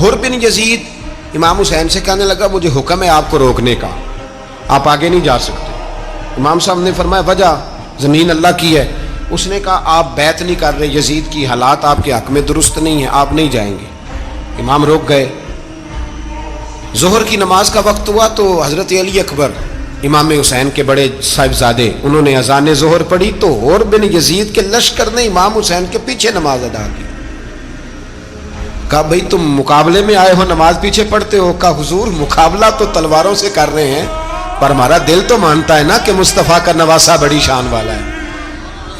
हुर बिन यजीद इमाम हुसैन से कहने लगा मुझे हुक्म है आपको रोकने का, आप आगे नहीं जा सकते। इमाम साहब ने फरमाया वजह, ज़मीन अल्लाह की है। उसने कहा आप बैत नहीं कर रहे, यजीद की हालात आपके हक में दुरुस्त नहीं है, आप नहीं जाएंगे। इमाम रोक गए। ज़ोहर की नमाज का वक्त हुआ तो हज़रत अली अकबर इमाम हुसैन के बड़े साहिबजादे, उन्होंने अज़ान ज़ोहर पढ़ी तो हुर बिन यजीद के लश्कर ने इमाम हुसैन के पीछे नमाज अदा की। कहा भाई तुम मुकाबले में आए हो, नमाज पीछे पढ़ते हो? कहा हुजूर मुकाबला तो तलवारों से कर रहे हैं, पर हमारा दिल तो मानता है ना कि मुस्तफ़ा का नवासा बड़ी शान वाला है।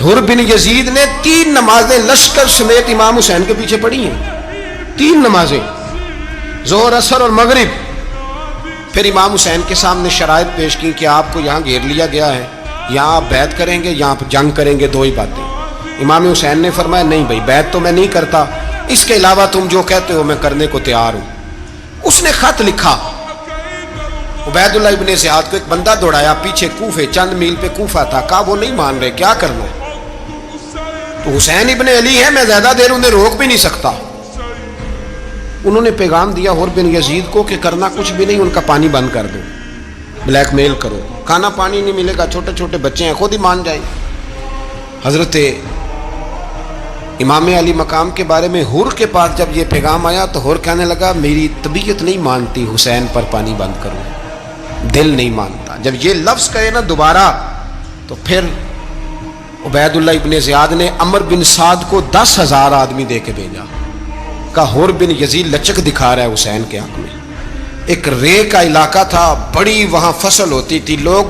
हुर बिन यजीद ने 3 नमाजें लश्कर समेत इमाम हुसैन के पीछे पढ़ी हैं, 3 नमाजें, जोहर असर और मगरिब। फिर इमाम हुसैन के सामने शराइत पेश की कि आपको यहाँ घेर लिया गया है, यहाँ आप बैत करेंगे, यहाँ आप जंग करेंगे, 2 ही बातें। इमाम हुसैन ने फरमाया नहीं भाई बैत तो मैं नहीं करता, इसके अलावा तुम जो कहते हो मैं करने को तैयार हूं। उसने खत लिखा, उबैदुल्लाह इब्ने ज़ियाद को एक बंदा दौड़ाया पीछे, कूफे चंद मील पे कूफा था। कहा वो नहीं मान रहे, क्या करना है? तो हुसैन इब्ने अली है, मैं ज्यादा देर उन्हें रोक भी नहीं सकता। उन्होंने पैगाम दिया हुर बिन यजीद को कि करना कुछ भी नहीं, उनका पानी बंद कर दो, ब्लैकमेल करो, खाना पानी नहीं मिलेगा, छोटे छोटे बच्चे हैं, खुद ही मान जाए। हजरत इमाम अली मकाम के बारे में हुर के पास जब ये पैगाम आया तो हुर कहने लगा मेरी तबीयत नहीं मानती हुसैन पर पानी बंद करो, दिल नहीं मानता। जब ये लफ्ज कहे ना दोबारा तो फिर उबैदुल्लाह इब्ने ज़ियाद ने अमर बिन साद को 10,000 आदमी दे के भेजा। का हुर बिन यजीद लचक दिखा रहा है हुसैन के हक में। एक रे का इलाका था, बड़ी वहां फसल होती थी, लोग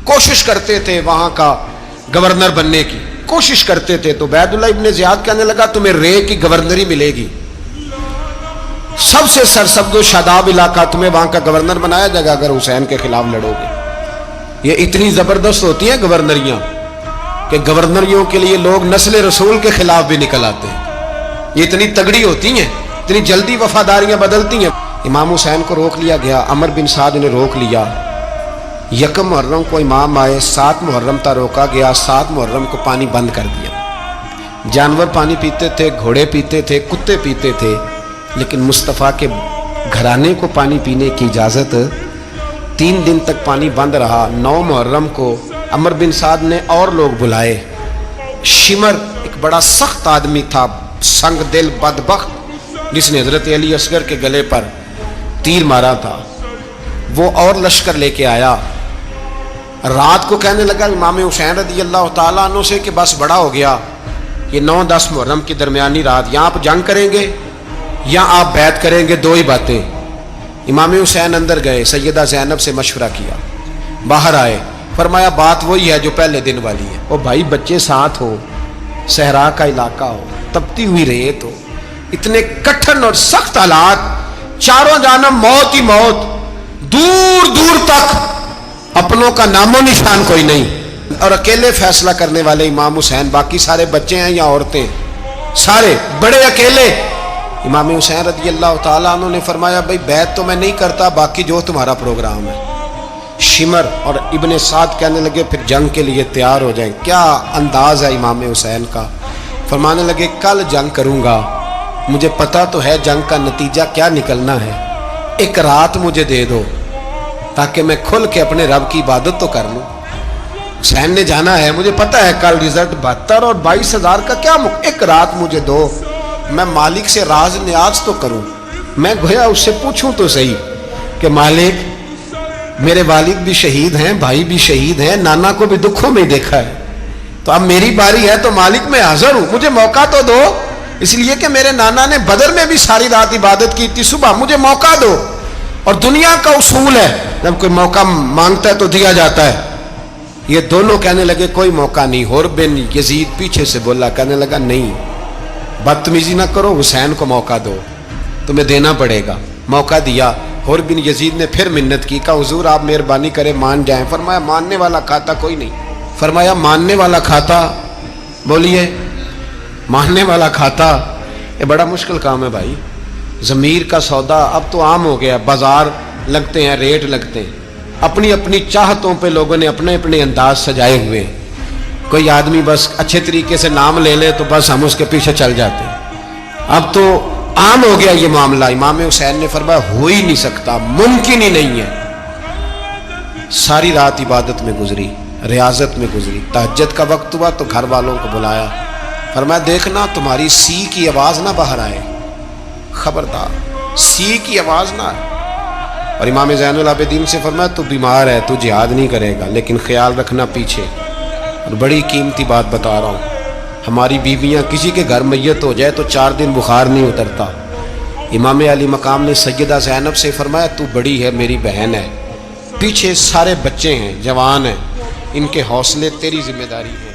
कोशिश करते थे वहां का गवर्नर बनने की कोशिश करते थे। तो उबैदुल्लाह इब्ने ज़ियाद कहने लगा तुम्हें रे की गवर्नरी मिलेगी, सबसे सरसब्द शादाब इलाका, तुम्हें वहां का गवर्नर बनाया जाएगा अगर हुसैन के खिलाफ लड़ोगे। ये इतनी जबरदस्त होती है गवर्नरियां कि गवर्नरियों के लिए लोग नस्ल रसूल के खिलाफ भी निकल आते हैं। ये इतनी तगड़ी होती हैं, इतनी जल्दी वफादारियां बदलती हैं। इमाम हुसैन को रोक लिया गया, अमर बिन साद ने रोक लिया। यकम मुहर्रम को इमाम आए, 7 मुहर्रम तक रोका गया, 7 मुहर्रम को पानी बंद कर दिया। जानवर पानी पीते थे, घोड़े पीते थे, कुत्ते पीते थे, लेकिन मुस्तफ़ा के घराने को पानी पीने की इजाज़त। 3 दिन तक पानी बंद रहा। 9 मुहर्रम को अमर बिन साद ने और लोग बुलाए। शिमर एक बड़ा सख्त आदमी था, संग दिल बदबख्त, जिसने हजरत अली असगर के गले पर तीर मारा था, वो और लश्कर लेके आया। रात को कहने लगा इमाम हुसैन रज़ी अल्लाह ताला अन्हु से कि बस बड़ा हो गया, ये 9-10 मुहर्रम की दरमियानी रात, यहाँ आप जंग करेंगे या आप बैत करेंगे, 2 ही बातें। इमाम हुसैन अंदर गए, सैयदा ज़ैनब से मशवरा किया, बाहर आए, फरमाया बात वही है जो पहले दिन वाली है। ओ भाई बच्चे साथ हो, सहरा का इलाका हो, तपती हुई रेत हो, इतने कठिन और सख्त हालात, चारों जानब मौत ही मौत, दूर दूर तक अपनों का नामो निशान कोई नहीं, और अकेले फैसला करने वाले इमाम हुसैन, बाकी सारे बच्चे हैं या औरतें, सारे बड़े अकेले। इमाम हुसैन रज़ी अल्लाह ताला अन्हु ने फरमाया भाई बैत तो मैं नहीं करता, बाकी जो तुम्हारा प्रोग्राम है। शिमर और इब्ने साद कहने लगे फिर जंग के लिए तैयार हो जाएं। क्या अंदाज है इमाम हुसैन का। फरमाने लगे कल जंग करूंगा, मुझे पता तो है जंग का नतीजा क्या निकलना है, एक रात मुझे दे दो ताकि मैं खुल के अपने रब की इबादत तो कर लूं। हुसैन ने जाना है, मुझे पता है कल रिजल्ट 72 और 22,000 का क्या एक रात मुझे दो, मैं मालिक से राज न्याज तो करूं। मैं गोया उससे पूछूं तो सही कि मालिक मेरे वालिद भी शहीद हैं, भाई भी शहीद हैं, नाना को भी दुखों में देखा है, तो अब मेरी बारी है, तो मालिक मैं हाजिर हूं, मुझे मौका तो दो, इसलिए कि मेरे नाना ने बदर में भी सारी रात इबादत की थी, सुबह मुझे मौका दो। और दुनिया का उसूल है जब कोई मौका मांगता है तो दिया जाता है। ये दोनों कहने लगे कोई मौका नहीं। हुर बिन यजीद पीछे से बोला, कहने लगा नहीं बदतमीजी ना करो, हुसैन को मौका दो, तुम्हें देना पड़ेगा। मौका दिया। हुर बिन यजीद ने फिर मिन्नत की, कहा हुजूर आप मेहरबानी करें मान जाएं। फरमाया मानने वाला खाता कोई नहीं। फरमाया मानने वाला खाता, बोलिए मानने वाला खाता, ये बड़ा मुश्किल काम है भाई। ज़मीर का सौदा अब तो आम हो गया, बाजार लगते हैं, रेट लगते हैं, अपनी अपनी चाहतों पे लोगों ने अपने अपने अंदाज सजाए हुए। कोई आदमी बस अच्छे तरीके से नाम ले ले तो बस हम उसके पीछे चल जाते हैं। अब तो عام ہو گیا یہ معاملہ. امام حسین نے فرمایا ہو ہی نہیں سکتا, ممکن ہی نہیں ہے. ساری رات عبادت میں گزری, ریاضت میں گزری. تہجد کا وقت ہوا تو گھر والوں کو بلایا, فرمایا دیکھنا تمہاری سی کی آواز نہ باہر آئے, خبردار سی کی آواز نہ آئے. اور امام زین العابدین سے فرمایا تو بیمار ہے, تو جہاد نہیں کرے گا, لیکن خیال رکھنا پیچھے. اور بڑی قیمتی بات بتا رہا ہوں, ہماری بیویاں کسی کے گھر میت ہو جائے تو 4 دن بخار نہیں اترتا. امام علی مقام نے سیدہ زینب سے فرمایا تو بڑی ہے, میری بہن ہے, پیچھے سارے بچے ہیں, جوان ہیں, ان کے حوصلے تیری ذمہ داری ہے.